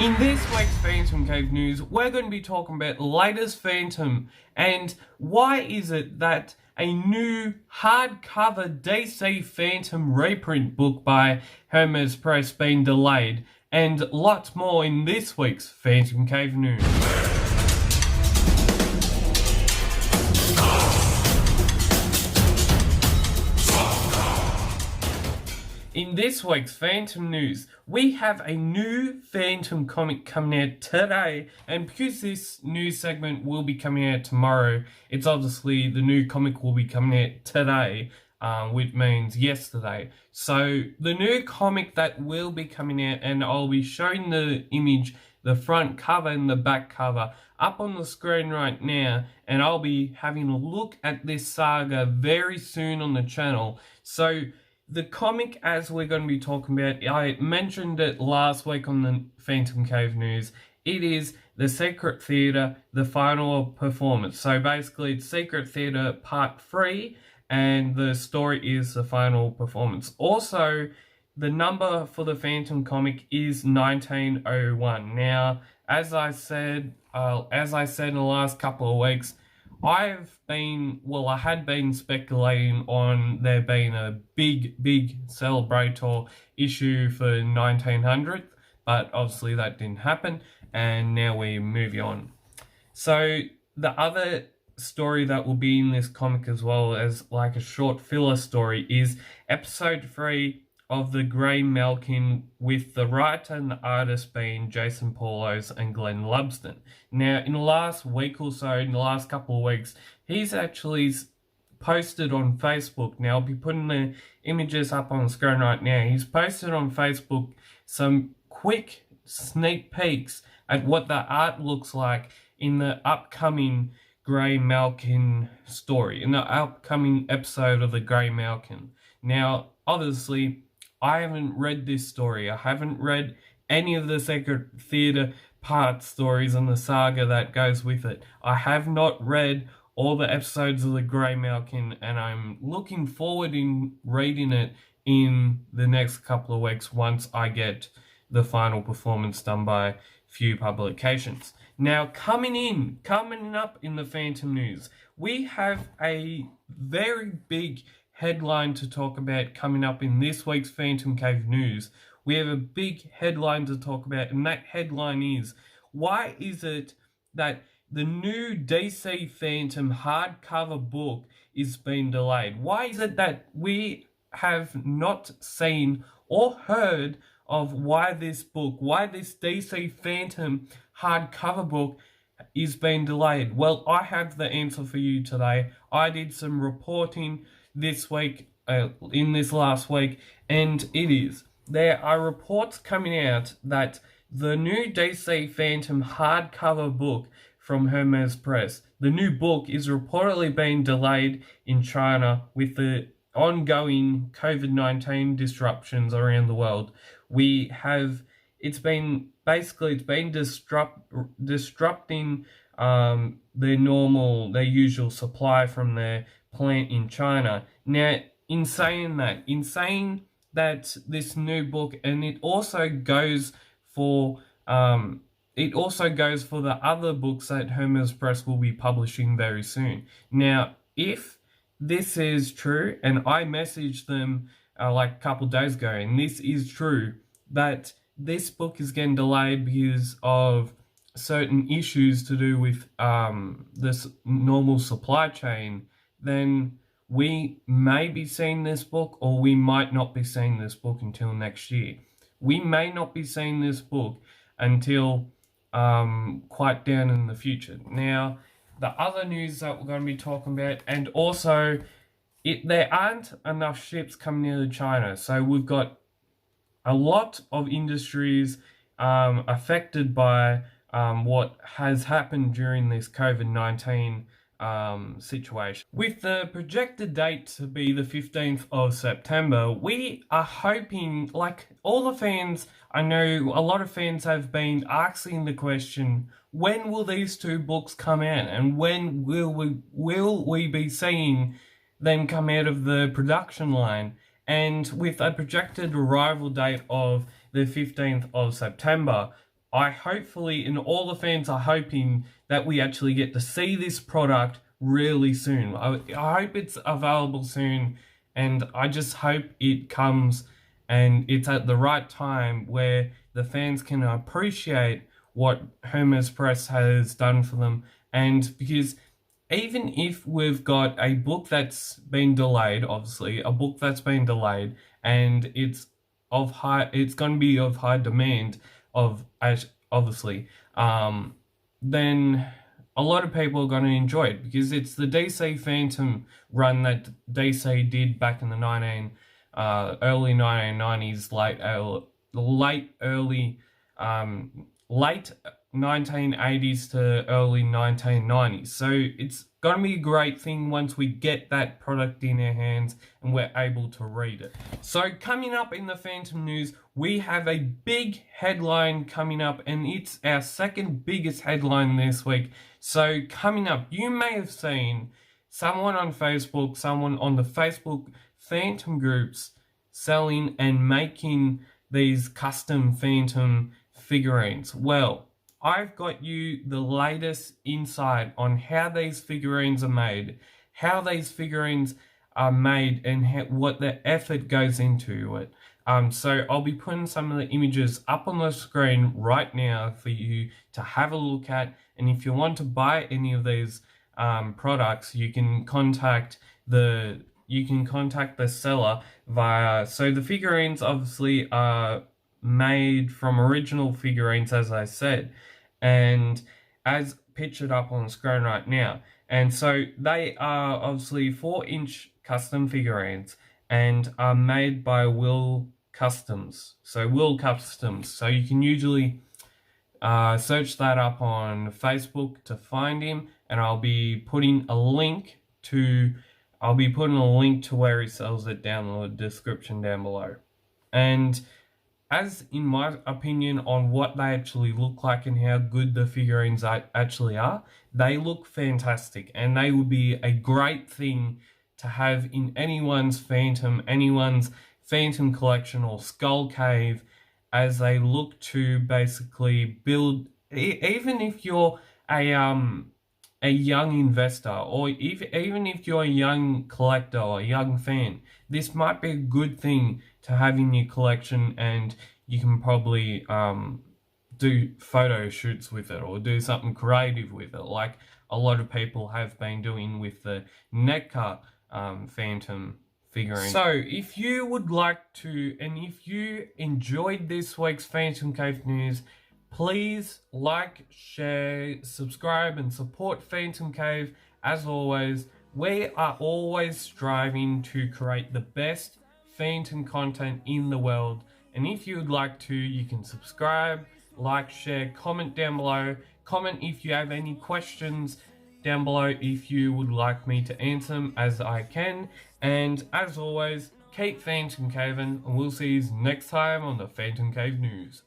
In this week's PhantomCave news, we're going to be talking about the latest Phantom and why is it that a new hardcover DC Phantom reprint book by Hermes Press been delayed, and lots more in this week's PhantomCave news. In this week's Phantom news, we have a new Phantom comic coming out today, and because this news segment will be coming out tomorrow, it's obviously the new comic will be coming out today, which means yesterday. So the new comic that will be coming out, and I'll be showing the image, the front cover and the back cover up on the screen right now, and I'll be having a look at this saga very soon on the channel. So the comic, as we're going to be talking about, I mentioned it last week on the PhantomCave news. It is The Secret Theatre, the final performance. So basically, it's Secret Theatre Part 3, and the story is the final performance. Also, the number for the Phantom comic is 1901. Now, as I said in the last couple of weeks, I had been speculating on there being a big celebrator issue for 1900, but obviously that didn't happen, and now we move on. So the other story that will be in this comic, as well as like a short filler story, is episode 3 of The Grey Malkin, with the writer and the artist being Jason Paulos and Glenn Lubston. Now, in the last week or so, in the last couple of weeks, he's actually posted on Facebook. Now, I'll be putting the images up on the screen right now. He's posted on Facebook some quick sneak peeks at what the art looks like in the upcoming Grey Malkin story, in the upcoming episode of The Grey Malkin. Now, obviously, I haven't read this story. I haven't read any of the Secret Theatre part stories and the saga that goes with it. I have not read all the episodes of The Grey Malkin, and I'm looking forward in reading it in the next couple of weeks once I get the final performance done by few publications. Now, coming up in the Phantom news, we have a very big headline to talk about coming up in this week's PhantomCave news. We have a big headline to talk about, and that headline is, why is it that the new DC Phantom hardcover book is being delayed? Why is it that we have not seen or heard of why this DC Phantom hardcover book is being delayed? Well, I have the answer for you today. I did some reporting this week, in this last week, and there are reports coming out that the new DC Phantom hardcover book from Hermes Press, the new book, is reportedly being delayed in China with the ongoing COVID-19 disruptions around the world. It's been disrupting their usual supply from their plant in China. Now, in saying that this new book, and it also goes for the other books that Hermes Press will be publishing very soon. Now, if this is true, and I messaged them like a couple days ago, and this is true, that this book is getting delayed because of certain issues to do with this normal supply chain, then we may be seeing this book, or we might not be seeing this book until next year. We may not be seeing this book until quite down in the future. Now, the other news that we're going to be talking about, and also there aren't enough ships coming out of China, so we've got a lot of industries affected by what has happened during this COVID-19 situation. With the projected date to be the 15th of September, we are hoping, like all the fans, I know a lot of fans have been asking the question, when will these two books come out, and when will we be seeing them come out of the production line? And with a projected arrival date of the 15th of September, and all the fans are hoping that we actually get to see this product really soon. I hope it's available soon, and I just hope it comes and it's at the right time where the fans can appreciate what Hermes Press has done for them. And because even if we've got a book that's been delayed, obviously, a book that's been delayed, and it's going to be of high demand, obviously, then a lot of people are going to enjoy it because it's the DC Phantom run that DC did back in the early 1990s, late 1980s to early 1990s. So it's going to be a great thing once we get that product in our hands and we're able to read it. So coming up in the Phantom news, we have a big headline coming up, and it's our second biggest headline this week. So coming up, you may have seen someone on Facebook, someone on the Facebook Phantom groups selling and making these custom Phantom figurines. Well, I've got you the latest insight on how these figurines are made, and what the effort goes into it. So I'll be putting some of the images up on the screen right now for you to have a look at. And if you want to buy any of these products, you can contact the seller via. So the figurines obviously are made from original figurines, as I said, and as pictured up on the screen right now. And so they are obviously 4-inch custom figurines and are made by Will Customs. So Will Customs. So you can usually search that up on Facebook to find him, and I'll be putting a link to where he sells it down in the description down below. And as in my opinion on what they actually look like and how good the figurines actually are, they look fantastic, and they would be a great thing to have in anyone's Phantom collection or Skull Cave, as they look to basically build, even if you're a young investor, or even if you're a young collector or a young fan, this might be a good thing to have in your collection, and you can probably do photo shoots with it or do something creative with it, like a lot of people have been doing with the NECA Phantom figurine. So if you would like to, and if you enjoyed this week's PhantomCave news, please like, share, subscribe, and support PhantomCave. As always, we are always striving to create the best Phantom content in the world. And if you would like to, you can subscribe, like, share, comment down below. Comment if you have any questions down below if you would like me to answer them, as I can. And as always, keep PhantomCaving, and we'll see you next time on the PhantomCave News.